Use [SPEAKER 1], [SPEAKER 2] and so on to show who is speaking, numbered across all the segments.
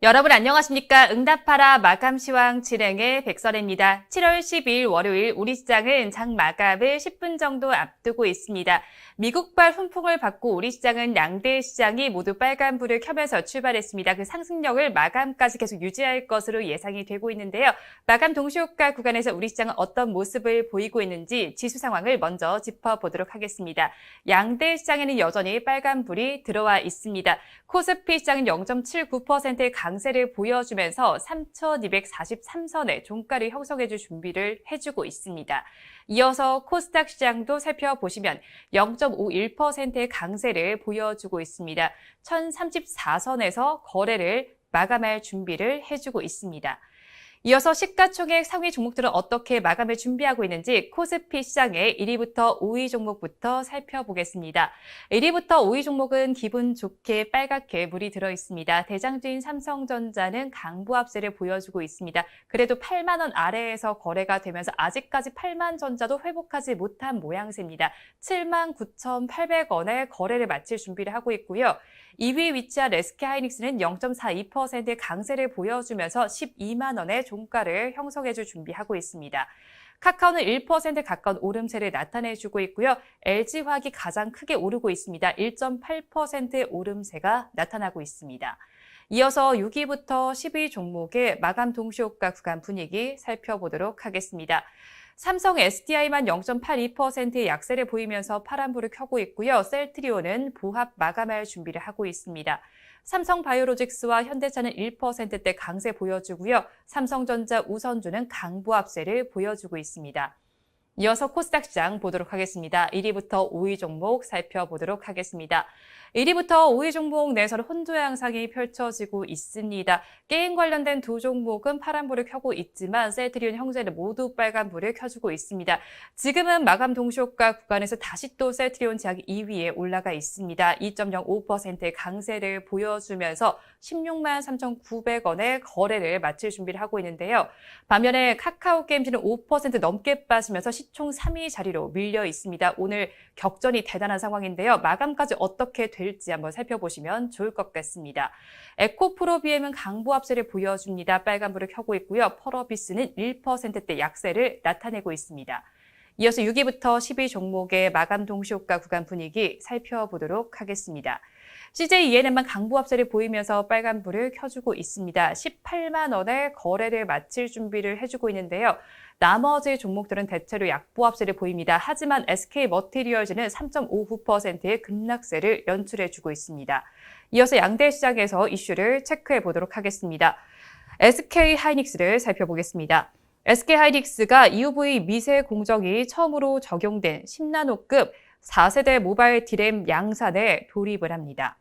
[SPEAKER 1] 여러분 안녕하십니까? 응답하라 마감 시황 진행의 백설입니다. 7월 12일 월요일 우리 시장은 장 마감을 10분 정도 앞두고 있습니다. 미국발 훈풍을 받고 우리 시장은 양대 시장이 모두 빨간불을 켜면서 출발했습니다. 그 상승력을 마감까지 계속 유지할 것으로 예상이 되고 있는데요. 마감 동시효과 구간에서 우리 시장은 어떤 모습을 보이고 있는지 지수 상황을 먼저 짚어보도록 하겠습니다. 양대 시장에는 여전히 빨간불이 들어와 있습니다. 코스피 시장은 0.79%의 강세를 보여주면서 3,243선의 종가를 형성해줄 준비를 해주고 있습니다. 이어서 코스닥 시장도 살펴보시면 0.51%의 강세를 보여주고 있습니다. 1,034선에서 거래를 마감할 준비를 해주고 있습니다. 이어서 시가총액 상위 종목들은 어떻게 마감을 준비하고 있는지 코스피 시장의 1위부터 5위 종목부터 살펴보겠습니다. 1위부터 5위 종목은 기분 좋게 빨갛게 물이 들어 있습니다. 대장주인 삼성전자는 강보합세를 보여주고 있습니다. 그래도 8만 원 아래에서 거래가 되면서 아직까지 8만 전자도 회복하지 못한 모양새입니다. 7만 9,800원에 거래를 마칠 준비를 하고 있고요. 2위 위치한 SK하이닉스는 0.42%의 강세를 보여주면서 12만 원의 종가를 형성해줄 준비하고 있습니다. 카카오는 1% 가까운 오름세를 나타내주고 있고요. LG화학이 가장 크게 오르고 있습니다. 1.8%의 오름세가 나타나고 있습니다. 이어서 6위부터 10위 종목의 마감 동시효과 구간 분위기 살펴보도록 하겠습니다. 삼성 SDI만 0.82%의 약세를 보이면서 파란불을 켜고 있고요. 셀트리온은 보합 마감할 준비를 하고 있습니다. 삼성바이오로직스와 현대차는 1%대 강세 보여주고요. 삼성전자, 우선주는 강보합세를 보여주고 있습니다. 이어서 코스닥 시장 보도록 하겠습니다. 1위부터 5위 종목 살펴보도록 하겠습니다. 1위부터 5위 종목 내에서는 혼조 양상이 펼쳐지고 있습니다. 게임 관련된 두 종목은 파란불을 켜고 있지만 셀트리온, 형제는 모두 빨간불을 켜주고 있습니다. 지금은 마감 동시효과 구간에서 다시 또 셀트리온 제약이 2위에 올라가 있습니다. 2.05%의 강세를 보여주면서 16만 3,900원의 거래를 마칠 준비를 하고 있는데요. 반면에 카카오게임즈는 5% 넘게 빠지면서 시총 3위 자리로 밀려 있습니다. 오늘 격전이 대단한 상황인데요. 마감까지 어떻게 될지 한번 살펴보시면 좋을 것 같습니다. 에코프로비엠은 강보합세를 보여줍니다. 빨간불을 켜고 있고요. 펄어비스는 1%대 약세를 나타내고 있습니다. 이어서 6위부터 10위 종목의 마감 동시효과 구간 분위기 살펴보도록 하겠습니다. CJENM만 강보합세를 보이면서 빨간불을 켜주고 있습니다. 18만 원에 거래를 마칠 준비를 해주고 있는데요. 나머지 종목들은 대체로 약보합세를 보입니다. 하지만 SK머티리얼즈는 3.59%의 급락세를 연출해주고 있습니다. 이어서 양대 시장에서 이슈를 체크해 보도록 하겠습니다. SK하이닉스를 살펴보겠습니다. SK하이닉스가 EUV 미세 공정이 처음으로 적용된 10나노급 4세대 모바일 D램 양산에 돌입을 합니다.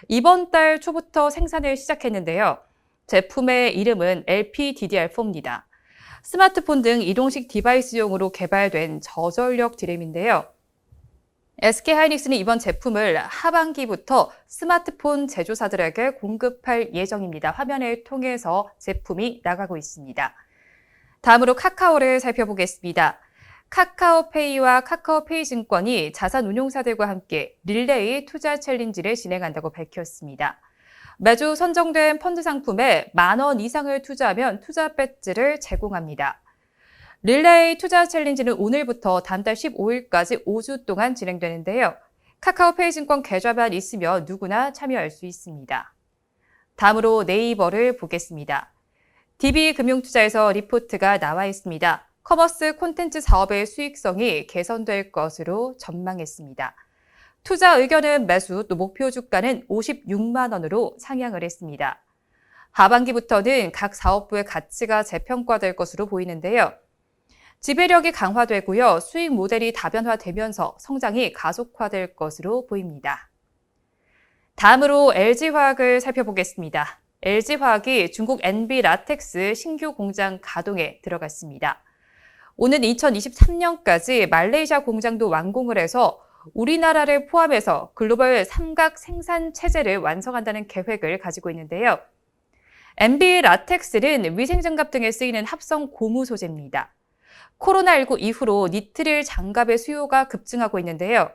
[SPEAKER 1] 이번 달 초부터 생산을 시작했는데요. 제품의 이름은 LPDDR4입니다. 스마트폰 등 이동식 디바이스용으로 개발된 저전력 D램인데요. SK하이닉스는 이번 제품을 하반기부터 스마트폰 제조사들에게 공급할 예정입니다. 화면을 통해서 제품이 나가고 있습니다. 다음으로 카카오를 살펴보겠습니다. 카카오페이와 카카오페이 증권이 자산운용사들과 함께 릴레이 투자 챌린지를 진행한다고 밝혔습니다. 매주 선정된 펀드 상품에 10,000원 이상을 투자하면 투자 배지를 제공합니다. 릴레이 투자 챌린지는 오늘부터 다음 달 15일까지 5주 동안 진행되는데요. 카카오페이 증권 계좌만 있으면 누구나 참여할 수 있습니다. 다음으로 네이버를 보겠습니다. DB금융투자에서 리포트가 나와 있습니다. 커머스 콘텐츠 사업의 수익성이 개선될 것으로 전망했습니다. 투자 의견은 매수, 또 목표 주가는 56만 원으로 상향을 했습니다. 하반기부터는 각 사업부의 가치가 재평가될 것으로 보이는데요. 지배력이 강화되고요. 수익 모델이 다변화되면서 성장이 가속화될 것으로 보입니다. 다음으로 LG화학을 살펴보겠습니다. LG화학이 중국 NB 라텍스 신규 공장 가동에 들어갔습니다. 오는 2023년까지 말레이시아 공장도 완공을 해서 우리나라를 포함해서 글로벌 삼각 생산 체제를 완성한다는 계획을 가지고 있는데요. NB 라텍스는 위생장갑 등에 쓰이는 합성 고무 소재입니다. 코로나19 이후로 니트릴 장갑의 수요가 급증하고 있는데요.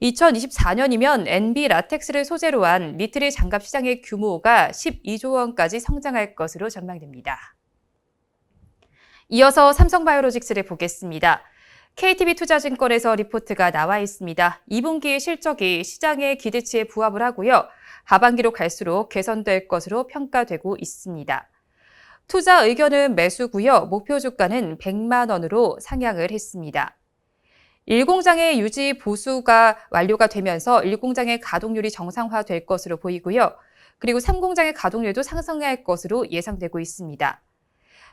[SPEAKER 1] 2024년이면 NB 라텍스를 소재로 한 니트릴 장갑 시장의 규모가 12조 원까지 성장할 것으로 전망됩니다. 이어서 삼성바이오로직스를 보겠습니다. KTB투자증권에서 리포트가 나와 있습니다. 2분기 실적이 시장의 기대치에 부합을 하고요. 하반기로 갈수록 개선될 것으로 평가되고 있습니다. 투자 의견은 매수고요. 목표 주가는 100만 원으로 상향을 했습니다. 1공장의 유지 보수가 완료가 되면서 1공장의 가동률이 정상화될 것으로 보이고요. 그리고 3공장의 가동률도 상승할 것으로 예상되고 있습니다.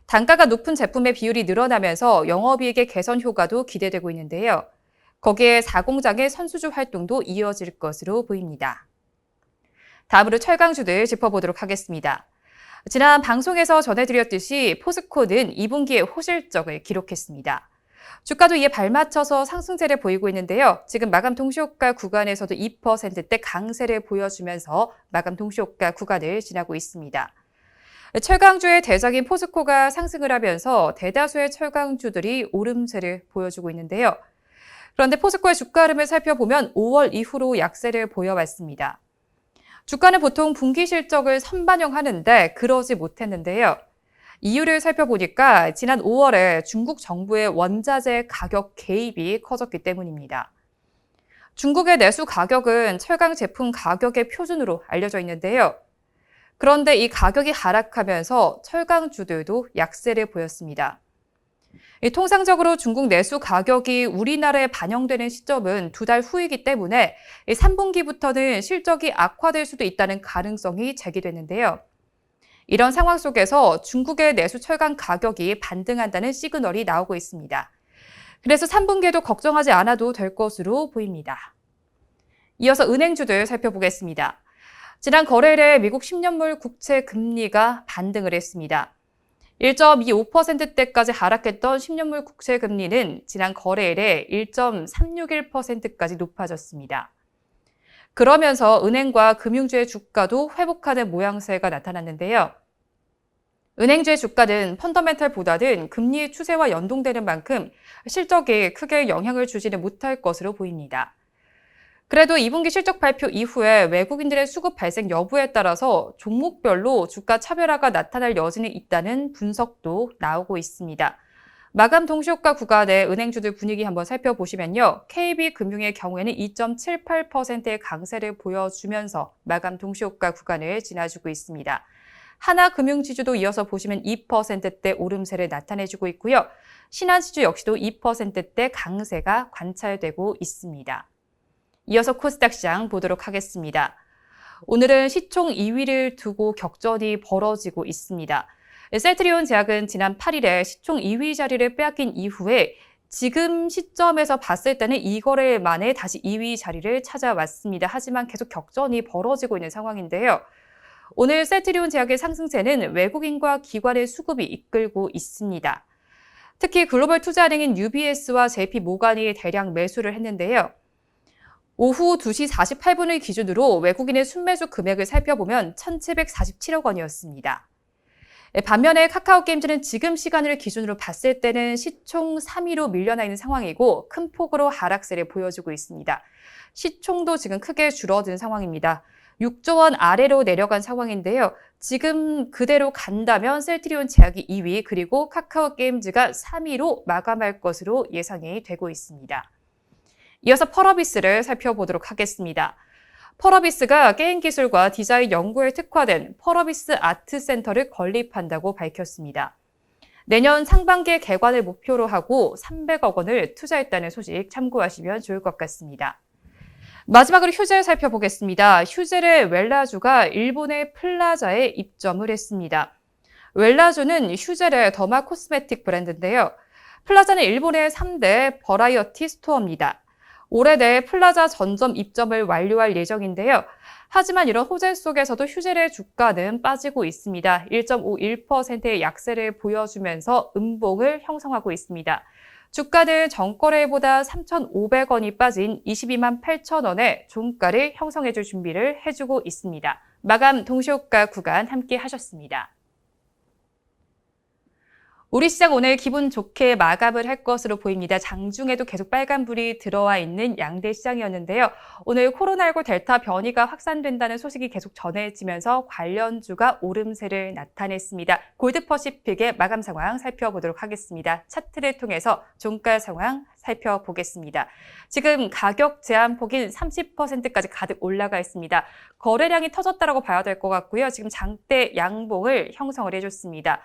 [SPEAKER 1] 단가가 높은 제품의 비율이 늘어나면서 영업이익의 개선 효과도 기대되고 있는데요. 거기에 4공장의 선수주 활동도 이어질 것으로 보입니다. 다음으로 철강주들 짚어보도록 하겠습니다. 지난 방송에서 전해드렸듯이 포스코는 2분기에 호실적을 기록했습니다. 주가도 이에 발맞춰서 상승세를 보이고 있는데요. 지금 마감 동시효과 구간에서도 2%대 강세를 보여주면서 마감 동시효과 구간을 지나고 있습니다. 철강주의 대장인 포스코가 상승을 하면서 대다수의 철강주들이 오름세를 보여주고 있는데요. 그런데 포스코의 주가 흐름을 살펴보면 5월 이후로 약세를 보여왔습니다. 주가는 보통 분기 실적을 선반영하는데 그러지 못했는데요. 이유를 살펴보니까 지난 5월에 중국 정부의 원자재 가격 개입이 커졌기 때문입니다. 중국의 내수 가격은 철강 제품 가격의 표준으로 알려져 있는데요. 그런데 이 가격이 하락하면서 철강주들도 약세를 보였습니다. 통상적으로 중국 내수 가격이 우리나라에 반영되는 시점은 2달 후이기 때문에 3분기부터는 실적이 악화될 수도 있다는 가능성이 제기됐는데요. 이런 상황 속에서 중국의 내수 철강 가격이 반등한다는 시그널이 나오고 있습니다. 그래서 3분기에도 걱정하지 않아도 될 것으로 보입니다. 이어서 은행주들 살펴보겠습니다. 지난 거래일에 미국 10년물 국채 금리가 반등을 했습니다. 1.25%대까지 하락했던 10년물 국채 금리는 지난 거래일에 1.361%까지 높아졌습니다. 그러면서 은행과 금융주의 주가도 회복하는 모양새가 나타났는데요. 은행주의 주가는 펀더멘털보다는 금리의 추세와 연동되는 만큼 실적에 크게 영향을 주지는 못할 것으로 보입니다. 그래도 2분기 실적 발표 이후에 외국인들의 수급 발생 여부에 따라서 종목별로 주가 차별화가 나타날 여지는 있다는 분석도 나오고 있습니다. 마감 동시효과 구간의 은행주들 분위기 한번 살펴보시면요. KB금융의 경우에는 2.78%의 강세를 보여주면서 마감 동시효과 구간을 지나주고 있습니다. 하나금융지주도 이어서 보시면 2%대 오름세를 나타내주고 있고요. 신한지주 역시도 2%대 강세가 관찰되고 있습니다. 이어서 코스닥 시장 보도록 하겠습니다. 오늘은 시총 2위를 두고 격전이 벌어지고 있습니다. 셀트리온 제약은 지난 8일에 시총 2위 자리를 빼앗긴 이후에 지금 시점에서 봤을 때는 2거래일 만에 다시 2위 자리를 찾아왔습니다. 하지만 계속 격전이 벌어지고 있는 상황인데요. 오늘 셀트리온 제약의 상승세는 외국인과 기관의 수급이 이끌고 있습니다. 특히 글로벌 투자은행인 UBS와 JP모간이 대량 매수를 했는데요. 오후 2시 48분을 기준으로 외국인의 순매수 금액을 살펴보면 1,747억 원이었습니다. 반면에 카카오게임즈는 지금 시간을 기준으로 봤을 때는 시총 3위로 밀려나 있는 상황이고 큰 폭으로 하락세를 보여주고 있습니다. 시총도 지금 크게 줄어든 상황입니다. 6조 원 아래로 내려간 상황인데요. 지금 그대로 간다면 셀트리온 제약이 2위 그리고 카카오게임즈가 3위로 마감할 것으로 예상이 되고 있습니다. 이어서 펄어비스를 살펴보도록 하겠습니다. 펄어비스가 게임 기술과 디자인 연구에 특화된 펄어비스 아트센터를 건립한다고 밝혔습니다. 내년 상반기에 개관을 목표로 하고 300억 원을 투자했다는 소식 참고하시면 좋을 것 같습니다. 마지막으로 휴젤 살펴보겠습니다. 휴젤의 웰라주가 일본의 플라자에 입점을 했습니다. 웰라주는 휴젤의 더마 코스메틱 브랜드인데요. 플라자는 일본의 3대 버라이어티 스토어입니다. 올해 내 플라자 전점 입점을 완료할 예정인데요. 하지만 이런 호재 속에서도 휴젤의 주가는 빠지고 있습니다. 1.51%의 약세를 보여주면서 음봉을 형성하고 있습니다. 주가는 전거래보다 3,500원이 빠진 22만 8천 원의 종가를 형성해줄 준비를 해주고 있습니다. 마감 동시효과 구간 함께 하셨습니다. 우리 시장 오늘 기분 좋게 마감을 할 것으로 보입니다. 장중에도 계속 빨간불이 들어와 있는 양대 시장이었는데요. 오늘 코로나19 델타 변이가 확산된다는 소식이 계속 전해지면서 관련주가 오름세를 나타냈습니다. 골드퍼시픽의 마감 상황 살펴보도록 하겠습니다. 차트를 통해서 종가 상황 살펴보겠습니다. 지금 가격 제한폭인 30%까지 가득 올라가 있습니다. 거래량이 터졌다라고 봐야 될 것 같고요. 지금 장대 양봉을 형성을 해줬습니다.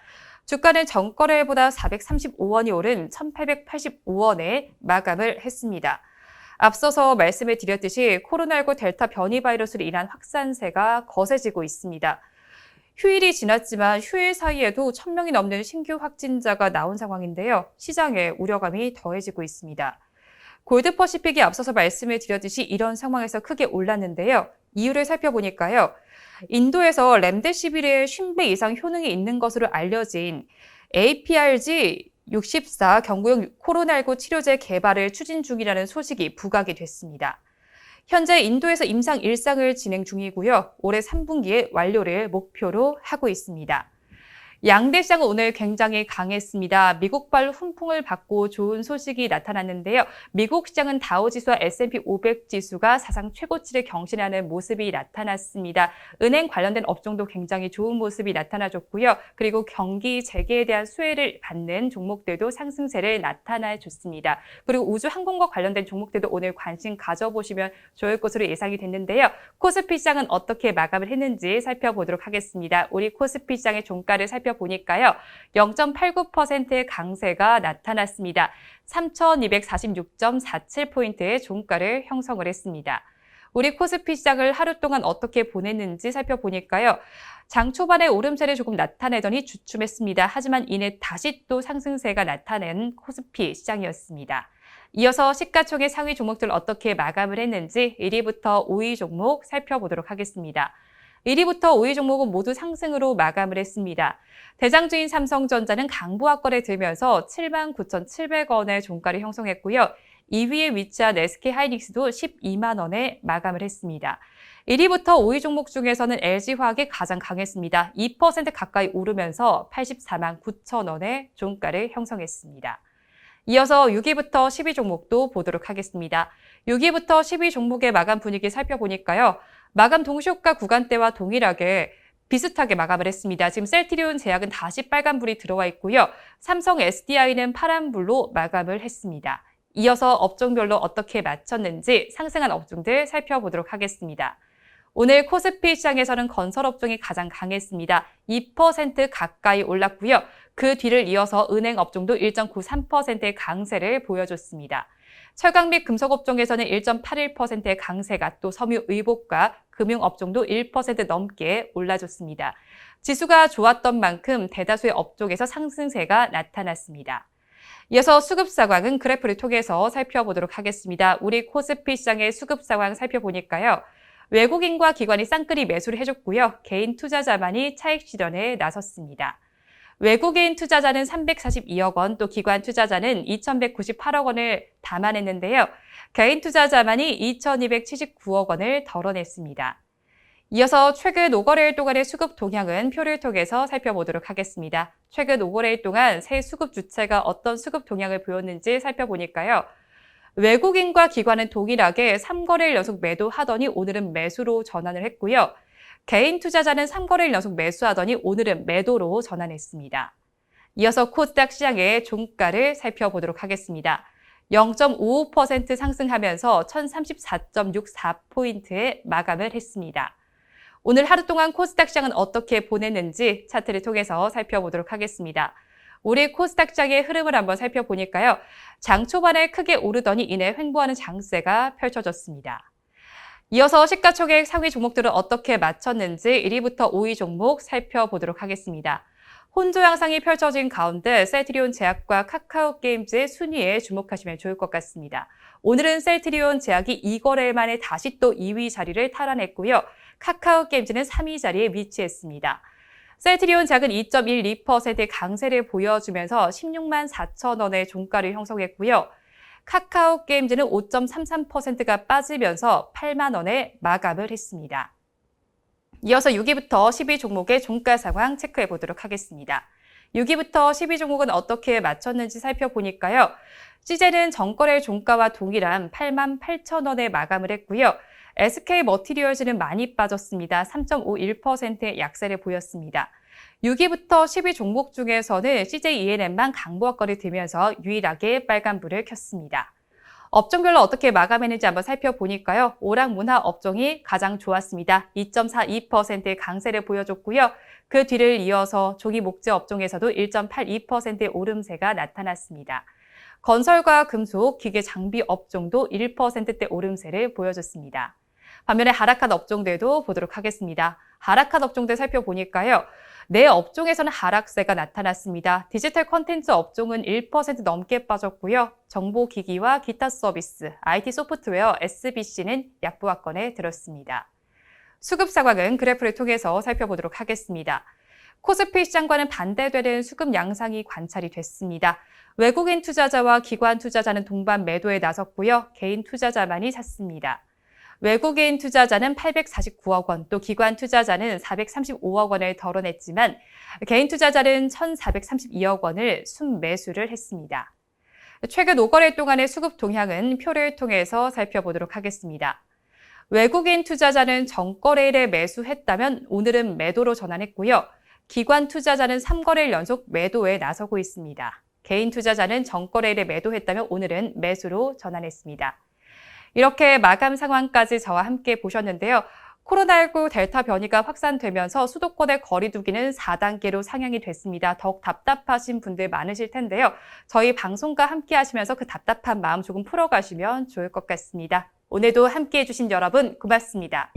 [SPEAKER 1] 주가는 전거래보다 435원이 오른 1,885원에 마감을 했습니다. 앞서서 말씀을 드렸듯이 코로나19 델타 변이 바이러스로 인한 확산세가 거세지고 있습니다. 휴일이 지났지만 휴일 사이에도 1,000명이 넘는 신규 확진자가 나온 상황인데요. 시장에 우려감이 더해지고 있습니다. 골드퍼시픽이 앞서서 말씀을 드렸듯이 이런 상황에서 크게 올랐는데요. 이유를 살펴보니까요. 인도에서 렘데시비르의 50배 이상 효능이 있는 것으로 알려진 APRG64 경구용 코로나19 치료제 개발을 추진 중이라는 소식이 부각이 됐습니다. 현재 인도에서 임상 1상을 진행 중이고요. 올해 3분기에 완료를 목표로 하고 있습니다. 양대 시장은 오늘 굉장히 강했습니다. 미국발 훈풍을 받고 좋은 소식이 나타났는데요. 미국 시장은 다우지수와 S&P 500 지수가 사상 최고치를 경신하는 모습이 나타났습니다. 은행 관련된 업종도 굉장히 좋은 모습이 나타나줬고요. 그리고 경기 재개에 대한 수혜를 받는 종목들도 상승세를 나타내줬습니다. 그리고 우주 항공과 관련된 종목들도 오늘 관심 가져보시면 좋을 것으로 예상이 됐는데요. 코스피 시장은 어떻게 마감을 했는지 살펴보도록 하겠습니다. 우리 코스피 시장의 종가를 살펴보니까요. 0.89%의 강세가 나타났습니다. 3,246.47포인트의 종가를 형성을 했습니다. 우리 코스피 시장을 하루 동안 어떻게 보냈는지 살펴보니까요. 장 초반에 오름세를 조금 나타내더니 주춤했습니다. 하지만 이내 다시 또 상승세가 나타낸 코스피 시장이었습니다. 이어서 시가총액 상위 종목들 어떻게 마감을 했는지 1위부터 5위 종목 살펴보도록 하겠습니다. 1위부터 5위 종목은 모두 상승으로 마감을 했습니다. 대장주인 삼성전자는 강보합권에 들면서 79,700원의 종가를 형성했고요. 2위에 위치한 SK하이닉스도 12만 원에 마감을 했습니다. 1위부터 5위 종목 중에서는 LG화학이 가장 강했습니다. 2% 가까이 오르면서 84만 9천 원의 종가를 형성했습니다. 이어서 6위부터 10위 종목도 보도록 하겠습니다. 6위부터 10위 종목의 마감 분위기 살펴보니까요. 마감 동시효과 구간대와 동일하게 비슷하게 마감을 했습니다. 지금 셀트리온 제약은 다시 빨간불이 들어와 있고요. 삼성 SDI는 파란불로 마감을 했습니다. 이어서 업종별로 어떻게 맞췄는지 상승한 업종들 살펴보도록 하겠습니다. 오늘 코스피 시장에서는 건설업종이 가장 강했습니다. 2% 가까이 올랐고요. 그 뒤를 이어서 은행 업종도 1.93%의 강세를 보여줬습니다. 철강 및 금속업종에서는 1.81%의 강세가 또 섬유의복과 금융업종도 1% 넘게 올라줬습니다. 지수가 좋았던 만큼 대다수의 업종에서 상승세가 나타났습니다. 이어서 수급 상황은 그래프를 통해서 살펴보도록 하겠습니다. 우리 코스피 시장의 수급 상황 살펴보니까요. 외국인과 기관이 쌍끌이 매수를 해줬고요. 개인 투자자만이 차익 실현에 나섰습니다. 외국인 투자자는 342억 원, 또 기관 투자자는 2,198억 원을 담아냈는데요. 개인 투자자만이 2,279억 원을 덜어냈습니다. 이어서 최근 5거래일 동안의 수급 동향은 표를 통해서 살펴보도록 하겠습니다. 최근 5거래일 동안 새 수급 주체가 어떤 수급 동향을 보였는지 살펴보니까요. 외국인과 기관은 동일하게 3거래일 연속 매도하더니 오늘은 매수로 전환을 했고요. 개인 투자자는 3거래일 연속 매수하더니 오늘은 매도로 전환했습니다. 이어서 코스닥 시장의 종가를 살펴보도록 하겠습니다. 0.55% 상승하면서 1,034.64포인트에 마감을 했습니다. 오늘 하루 동안 코스닥 시장은 어떻게 보냈는지 차트를 통해서 살펴보도록 하겠습니다. 우리 코스닥 시장의 흐름을 한번 살펴보니까요. 장 초반에 크게 오르더니 이내 횡보하는 장세가 펼쳐졌습니다. 이어서 시가총액 상위 종목들은 어떻게 맞췄는지 1위부터 5위 종목 살펴보도록 하겠습니다. 혼조 양상이 펼쳐진 가운데 셀트리온 제약과 카카오게임즈의 순위에 주목하시면 좋을 것 같습니다. 오늘은 셀트리온 제약이 2거래일 만에 다시 또 2위 자리를 탈환했고요. 카카오게임즈는 3위 자리에 위치했습니다. 셀트리온 제약은 2.12%의 강세를 보여주면서 16만 4천 원의 종가를 형성했고요. 카카오게임즈는 5.33%가 빠지면서 8만 원에 마감을 했습니다. 이어서 6위부터 10위 종목의 종가 상황 체크해 보도록 하겠습니다. 6위부터 10위 종목은 어떻게 맞췄는지 살펴보니까요. CJ는 전거래 종가와 동일한 88,000원에 마감을 했고요. SK머티리얼즈는 많이 빠졌습니다. 3.51%의 약세를 보였습니다. 6위부터 10위 종목 중에서는 CJ ENM만 강보합권을 들면서 유일하게 빨간불을 켰습니다. 업종별로 어떻게 마감했는지 한번 살펴보니까요. 오락문화 업종이 가장 좋았습니다. 2.42%의 강세를 보여줬고요. 그 뒤를 이어서 조기목재 업종에서도 1.82%의 오름세가 나타났습니다. 건설과 금속, 기계 장비 업종도 1%대 오름세를 보여줬습니다. 반면에 하락한 업종들도 보도록 하겠습니다. 하락한 업종들 살펴보니까요. 네 업종에서는 하락세가 나타났습니다. 디지털 콘텐츠 업종은 1% 넘게 빠졌고요. 정보기기와 기타 서비스, IT 소프트웨어, SBC는 약보합권에 들었습니다. 수급 상황은 그래프를 통해서 살펴보도록 하겠습니다. 코스피 시장과는 반대되는 수급 양상이 관찰이 됐습니다. 외국인 투자자와 기관 투자자는 동반 매도에 나섰고요. 개인 투자자만이 샀습니다. 외국인 투자자는 849억 원, 또 기관 투자자는 435억 원을 덜어냈지만 개인 투자자는 1,432억 원을 순매수를 했습니다. 최근 5거래 동안의 수급 동향은 표를 통해서 살펴보도록 하겠습니다. 외국인 투자자는 전거래일에 매수했다면 오늘은 매도로 전환했고요. 기관 투자자는 3거래일 연속 매도에 나서고 있습니다. 개인 투자자는 전거래일에 매도했다면 오늘은 매수로 전환했습니다. 이렇게 마감 상황까지 저와 함께 보셨는데요. 코로나19 델타 변이가 확산되면서 수도권의 거리 두기는 4단계로 상향이 됐습니다. 더욱 답답하신 분들 많으실 텐데요. 저희 방송과 함께 하시면서 그 답답한 마음 조금 풀어가시면 좋을 것 같습니다. 오늘도 함께 해주신 여러분 고맙습니다.